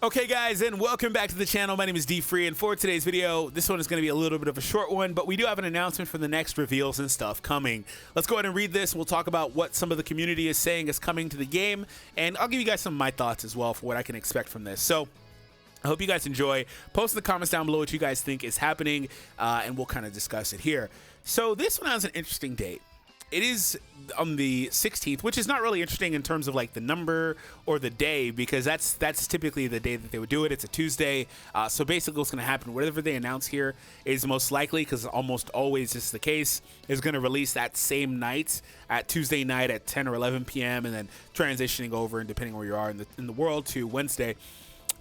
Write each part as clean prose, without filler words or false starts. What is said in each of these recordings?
Okay guys, and welcome back to the channel. My name is DFree, and for today's video, this one is going to be a little bit of a short one, but we do have an announcement for the next reveals and stuff coming. Let's go ahead and read this. We'll talk about what some of the community is saying is coming to the game, and I'll give you guys some of my thoughts as well for what I can expect from this. So I hope you guys enjoy. Post in the comments down below what you guys think is happening, and we'll kind of discuss it here. So this one has an interesting date. It is on the 16th, which is not really interesting in terms of like the number or the day, because that's typically the day that they would do it. It's a Tuesday. So basically what's going to happen, whatever they announce here is most likely, because almost always this is the case, is going to release that same night at Tuesday night at 10 or 11 p.m. and then transitioning over, and depending where you are in the world, to Wednesday.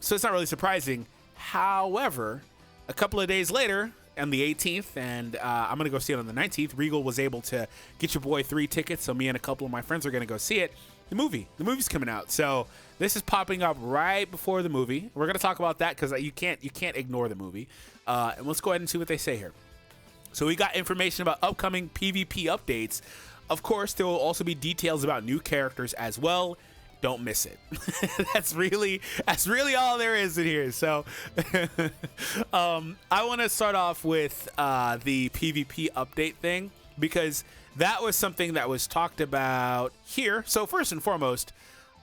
So it's not really surprising. However, a couple of days later, on the 18th, and I'm gonna go see it on the 19th. Regal was able to get your boy 3 tickets, so me and a couple of my friends are gonna go see it. The movie's coming out, so this is popping up right before the movie. We're gonna talk about that because you can't ignore the movie. And let's go ahead and see what they say here. So we got information about upcoming PvP updates. Of course, there will also be details about new characters as well. Don't miss it. that's really all there is in here. So I want to start off with the PvP update thing, because that was something that was talked about here. So first and foremost,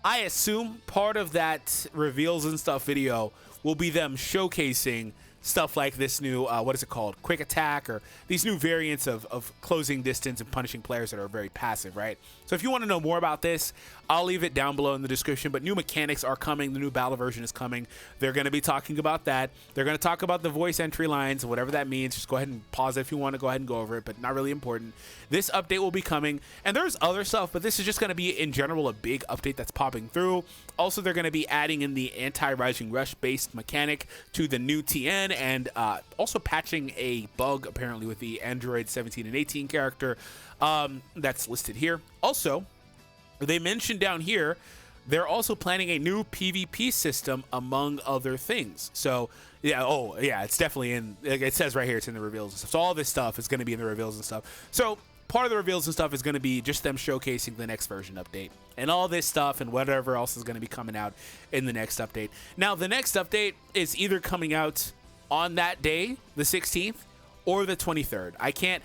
I assume part of that reveals and stuff video will be them showcasing stuff like this new, what is it called? Quick attack, or these new variants of closing distance and punishing players that are very passive, right? So if you want to know more about this, I'll leave it down below in the description, but new mechanics are coming. The new battle version is coming. They're going to be talking about that. They're going to talk about the voice entry lines, whatever that means. Just go ahead and pause it if you want to go ahead and go over it, but not really important. This update will be coming, and there's other stuff, but this is just going to be, in general, a big update that's popping through. Also, they're going to be adding in the anti-rising rush based mechanic to the new TN, and also patching a bug apparently with the Android 17 and 18 character that's listed here. Also, they mentioned down here they're also planning a new PvP system, among other things. So yeah, it's definitely in, it says right here, it's in the reveals and stuff. So all this stuff is going to be in the reveals and stuff. So part of the reveals and stuff is going to be just them showcasing the next version update, and all this stuff and whatever else is going to be coming out in the next update. Now, the next update is either coming out on that day, the 16th, or the 23rd. I can't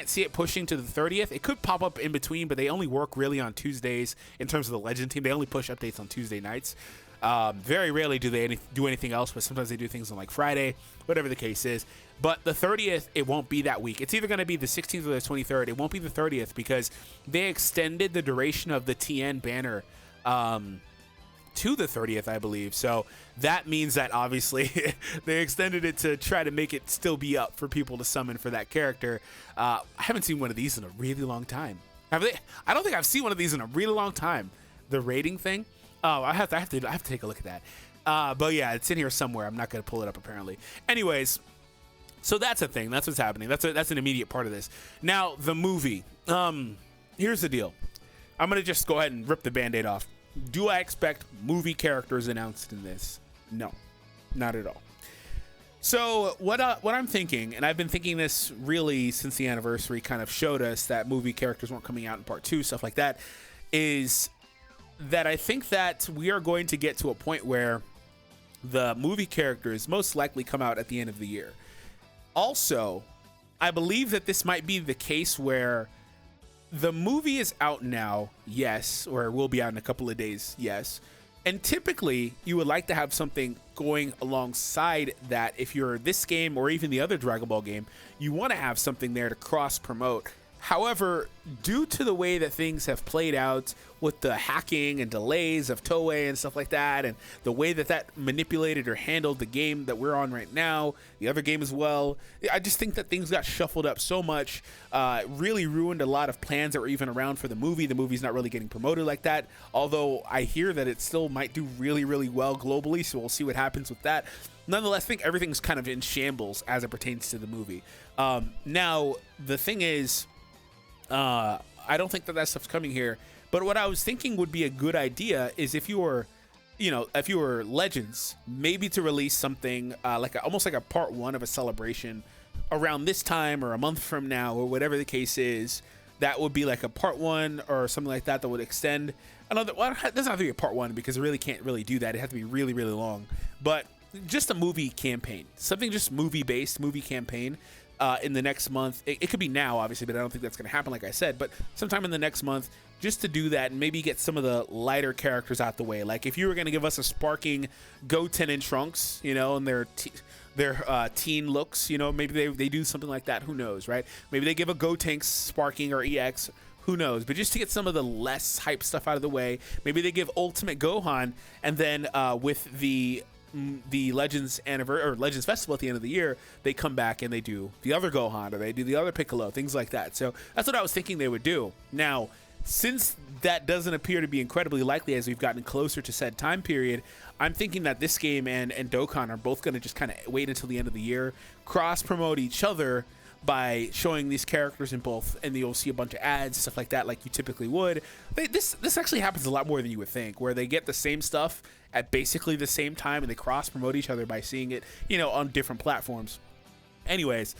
see it pushing to the 30th. It could pop up in between, but they only work really on Tuesdays in terms of the Legend team. They only push updates on Tuesday nights. Very rarely do they do anything else, but sometimes they do things on like Friday, whatever the case is. But the 30th, it won't be that week. It's either going to be the 16th or the 23rd. It won't be the 30th because they extended the duration of the TN banner to the 30th, I believe. So that means that obviously they extended it to try to make it still be up for people to summon for that character. I haven't seen one of these in a really long time. Have they? I don't think I've seen one of these in a really long time. The rating thing. Oh, I have to take a look at that. But yeah, it's in here somewhere. I'm not going to pull it up apparently. Anyways, so that's a thing. That's what's happening. That's an immediate part of this. Now, the movie. Here's the deal. I'm going to just go ahead and rip the Band-Aid off. Do I expect movie characters announced in this? No, not at all. So what I'm thinking, and I've been thinking this really since the anniversary kind of showed us that movie characters weren't coming out in part 2, stuff like that, is that I think that we are going to get to a point where the movie characters most likely come out at the end of the year. Also, I believe that this might be the case where the movie is out now, yes, or it will be out in a couple of days, yes. And typically, you would like to have something going alongside that. If you're this game or even the other Dragon Ball game, you want to have something there to cross-promote. However, due to the way that things have played out with the hacking and delays of Toei and stuff like that, and the way that that manipulated or handled the game that we're on right now, the other game as well, I just think that things got shuffled up so much, really ruined a lot of plans that were even around for the movie. The movie's not really getting promoted like that, although I hear that it still might do really, really well globally, so we'll see what happens with that. Nonetheless, I think everything's kind of in shambles as it pertains to the movie. Now, the thing is, I don't think that stuff's coming here, but what I was thinking would be a good idea is if you were Legends, maybe to release something almost like a part 1 of a celebration around this time or a month from now or whatever the case is. That would be like a part 1 or something like that would extend another. Well, it doesn't have to be a part 1 because it really can't really do that. It has to be really, really long. but just a movie campaign, something just movie-based, movie campaign in the next month. It could be now, obviously, but I don't think that's going to happen, like I said, but sometime in the next month, just to do that and maybe get some of the lighter characters out the way. Like if you were going to give us a sparking Goten and Trunks, you know, and their teen looks, you know, maybe they do something like that. Who knows, right? Maybe they give a Gotenks sparking or EX. Who knows? But just to get some of the less hype stuff out of the way, maybe they give Ultimate Gohan, and then with the Legends Anniversary or Legends Festival at the end of the year, they come back and they do the other Gohan, or they do the other Piccolo, things like that. So that's what I was thinking they would do. Now, since that doesn't appear to be incredibly likely as we've gotten closer to said time period, I'm thinking that this game and Dokkan are both going to just kind of wait until the end of the year, cross-promote each other by showing these characters in both, and you'll see a bunch of ads, stuff like that, like you typically would. This actually happens a lot more than you would think, where they get the same stuff at basically the same time, and they cross-promote each other by seeing it, you know, on different platforms. Anyways,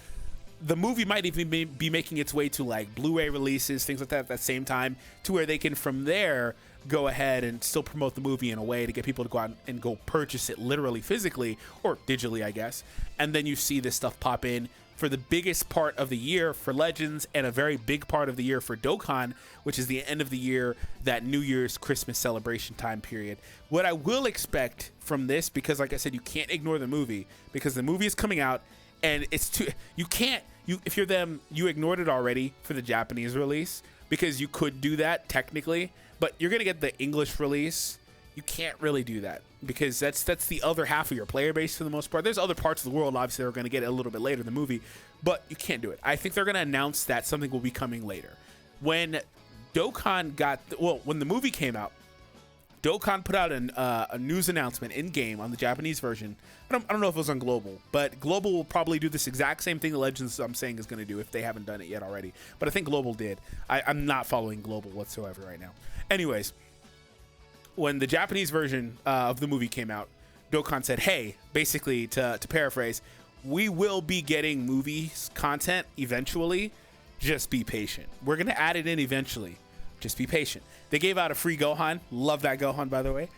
the movie might even be making its way to like Blu-ray releases, things like that at that same time, to where they can from there go ahead and still promote the movie in a way to get people to go out and go purchase it literally physically or digitally, I guess. And then you see this stuff pop in for the biggest part of the year for Legends and a very big part of the year for Dokkan, which is the end of the year, that New Year's Christmas celebration time period. What I will expect from this, because like I said, you can't ignore the movie, because the movie is coming out. And it's too, if you're them, you ignored it already for the Japanese release, because you could do that technically, but you're going to get the English release. You can't really do that, because that's the other half of your player base for the most part. There's other parts of the world, obviously, that are going to get it a little bit later in the movie, but you can't do it. I think they're going to announce that something will be coming later. When when the movie came out, Dokkan put out a news announcement in-game on the Japanese version. I don't know if it was on Global, but Global will probably do this exact same thing the Legends, I'm saying, is going to do if they haven't done it yet already. But I think Global did. I'm not following Global whatsoever right now. Anyways, when the Japanese version of the movie came out, Dokkan said, hey, basically, to paraphrase, we will be getting movies content eventually. Just be patient. We're going to add it in eventually. Just be patient. They gave out a free Gohan. Love that Gohan, by the way.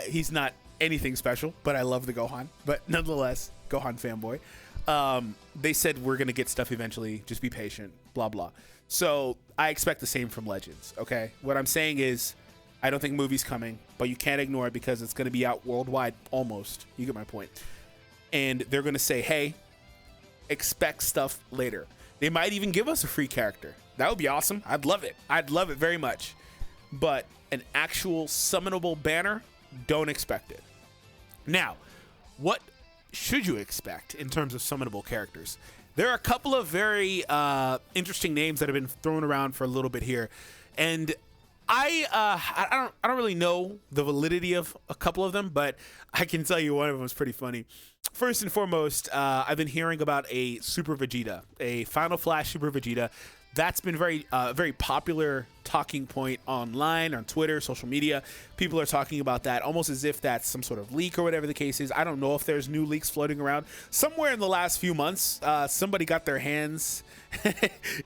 He's not anything special, but I love the Gohan. But nonetheless, Gohan fanboy. They said we're going to get stuff eventually. Just be patient. Blah, blah. So I expect the same from Legends, okay? What I'm saying is I don't think movie's coming, but you can't ignore it because it's going to be out worldwide almost. You get my point. And they're going to say, hey, expect stuff later. They might even give us a free character. That would be awesome. I'd love it. I'd love it very much. But an actual summonable banner, don't expect it. Now, what should you expect in terms of summonable characters? There are a couple of very interesting names that have been thrown around for a little bit here. And I don't really know the validity of a couple of them, but I can tell you one of them is pretty funny. First and foremost, I've been hearing about a Super Vegeta, a Final Flash Super Vegeta. That's been very popular talking point online, on Twitter, social media. People are talking about that almost as if that's some sort of leak or whatever the case is. I don't know if there's new leaks floating around. Somewhere in the last few months, somebody got their hands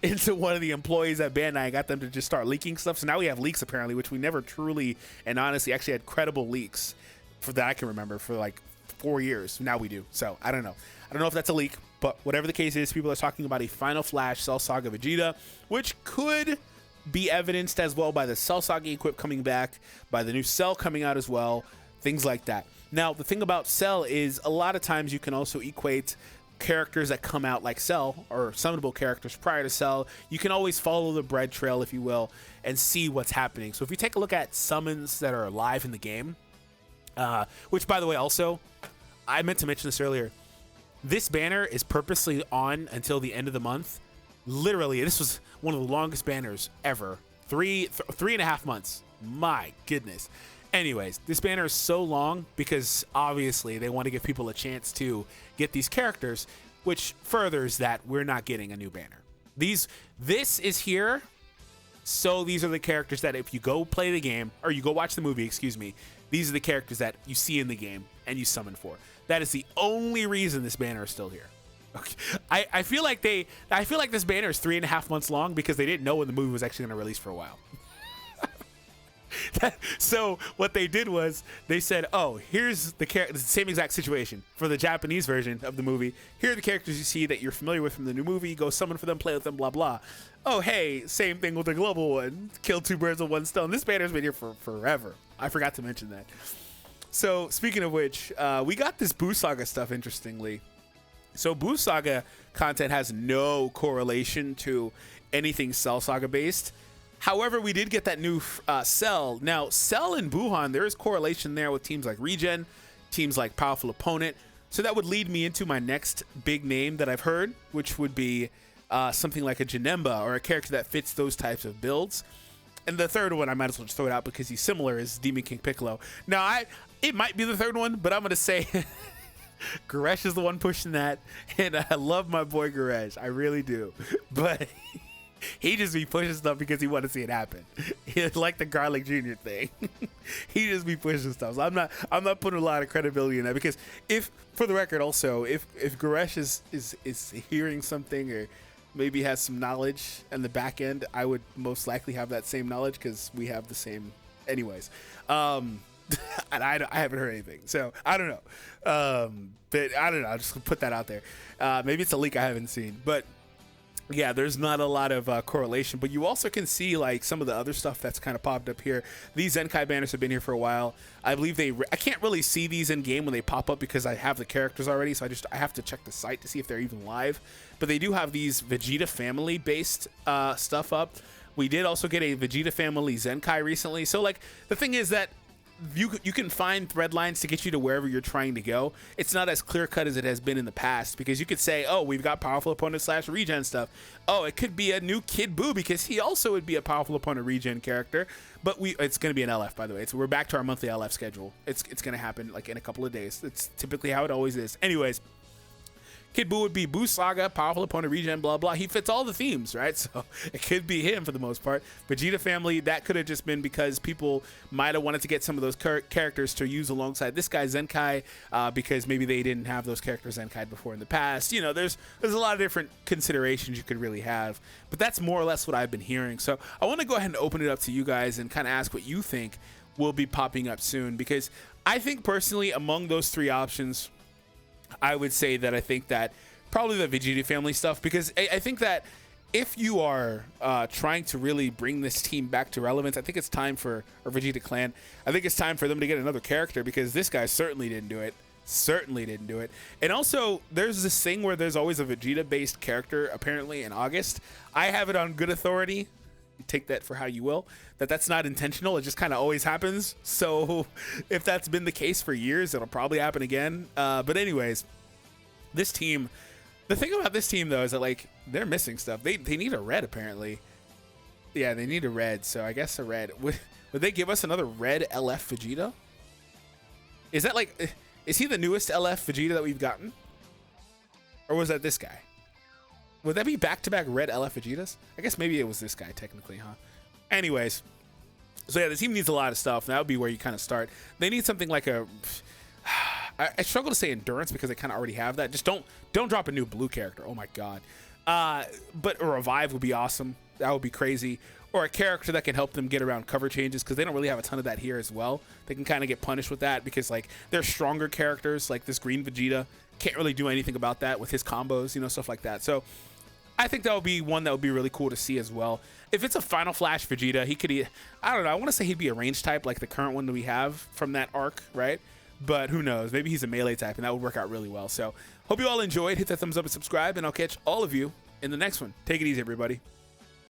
into one of the employees at Bandai and got them to just start leaking stuff. So now we have leaks, apparently, which we never truly and honestly actually had credible leaks for that I can remember for like 4 years. Now we do. So I don't know. I don't know if that's a leak, but whatever the case is, people are talking about a Final Flash Cell Saga Vegeta, which could be evidenced as well by the Cell Saga equip coming back, by the new Cell coming out as well, things like that. Now, the thing about Cell is a lot of times you can also equate characters that come out like Cell or summonable characters prior to Cell. You can always follow the bread trail, if you will, and see what's happening. So if you take a look at summons that are live in the game, which, by the way, also, I meant to mention this earlier, this banner is purposely on until the end of the month. Literally, this was one of the longest banners ever. 3.5 months. My goodness. Anyways, this banner is so long because obviously they want to give people a chance to get these characters, which furthers that we're not getting a new banner. This is here, so these are the characters that if you go play the game, or you go watch the movie, excuse me, these are the characters that you see in the game and you summon for. That is the only reason this banner is still here. Okay. I feel like this banner is 3.5 months long because they didn't know when the movie was actually going to release for a while. So what they did was they said, oh, here's the same exact situation for the Japanese version of the movie. Here are the characters you see that you're familiar with from the new movie. Go summon for them, play with them, blah, blah. Oh, hey, same thing with the global one. Kill two birds with one stone. This banner's been here for forever. I forgot to mention that. So speaking of which, we got this Buu Saga stuff, interestingly. So Buu Saga content has no correlation to anything Cell Saga based. However, we did get that new Cell. Now, Cell and Buhan, there is correlation there with teams like Regen, teams like Powerful Opponent. So that would lead me into my next big name that I've heard, which would be something like a Janemba or a character that fits those types of builds. And the third one, I might as well just throw it out because he's similar, is Demon King Piccolo. Now, it might be the third one, but I'm going to say Goresh is the one pushing that. And I love my boy Goresh. I really do. But he just be pushing stuff because he want to see it happen. It's like the Garlic Jr. thing. He just be pushing stuff. So I'm not putting a lot of credibility in that, because if, for the record also, if Goresh is hearing something or maybe has some knowledge in the back end, I would most likely have that same knowledge because we have the same anyways. And I haven't heard anything, so I don't know. But I don't know. I'll just put that out there. Maybe it's a leak I haven't seen, but yeah, there's not a lot of correlation, but you also can see like some of the other stuff that's kind of popped up here. These Zenkai banners have been here for a while. I believe I can't really see these in game when they pop up because I have the characters already, so I have to check the site to see if they're even live. But they do have these Vegeta family based stuff up. We did also get a Vegeta family Zenkai recently. So like the thing is that you can find thread lines to get you to wherever you're trying to go. It's not as clear cut as it has been in the past, because you could say, oh, we've got Powerful Opponent / Regen stuff. Oh, it could be a new Kid Buu because he also would be a Powerful Opponent Regen character. But it's going to be an LF, by the way. So we're back to our monthly LF schedule. It's going to happen like in a couple of days. It's typically how it always is. Anyways, Kid Buu would be Buu Saga, Powerful Opponent Regen, blah, blah. He fits all the themes, right? So it could be him for the most part. Vegeta family, that could have just been because people might have wanted to get some of those characters to use alongside this guy, Zenkai, because maybe they didn't have those characters Zenkai before in the past. You know, there's a lot of different considerations you could really have. But that's more or less what I've been hearing. So I want to go ahead and open it up to you guys and kind of ask what you think will be popping up soon. Because I think personally, among those three options, I would say that I think that probably the Vegeta family stuff, because I think that if you are trying to really bring this team back to relevance, I think it's time for our Vegeta clan. I think it's time for them to get another character, because this guy certainly didn't do it. And also, there's this thing where there's always a Vegeta-based character, apparently, in August. I have it on good authority. Take that for how you will, that's not intentional. It just kind of always happens. So if that's been the case for years, it'll probably happen again. But anyways, this team, the thing about this team though is that like they're missing stuff. They need a red, apparently. Yeah, they need a red. So I guess a red. Would they give us another red LF Vegeta? Is that like, is he the newest LF Vegeta that we've gotten, or was that this guy? Would that be back-to-back red LF Vegetas? I guess maybe it was this guy, technically, huh? Anyways. So, yeah, the team needs a lot of stuff. That would be where you kind of start. They need something like a... I struggle to say endurance because they kind of already have that. Just don't drop a new blue character. Oh, my God. But a revive would be awesome. That would be crazy. Or a character that can help them get around cover changes, because they don't really have a ton of that here as well. They can kind of get punished with that because, like, they're stronger characters. Like this green Vegeta can't really do anything about that with his combos, you know, stuff like that. So I think that would be one that would be really cool to see as well. If it's a Final Flash Vegeta, he could, I don't know, I want to say he'd be a range type like the current one that we have from that arc, right? But who knows? Maybe he's a melee type, and that would work out really well. So hope you all enjoyed. Hit that thumbs up and subscribe, and I'll catch all of you in the next one. Take it easy, everybody.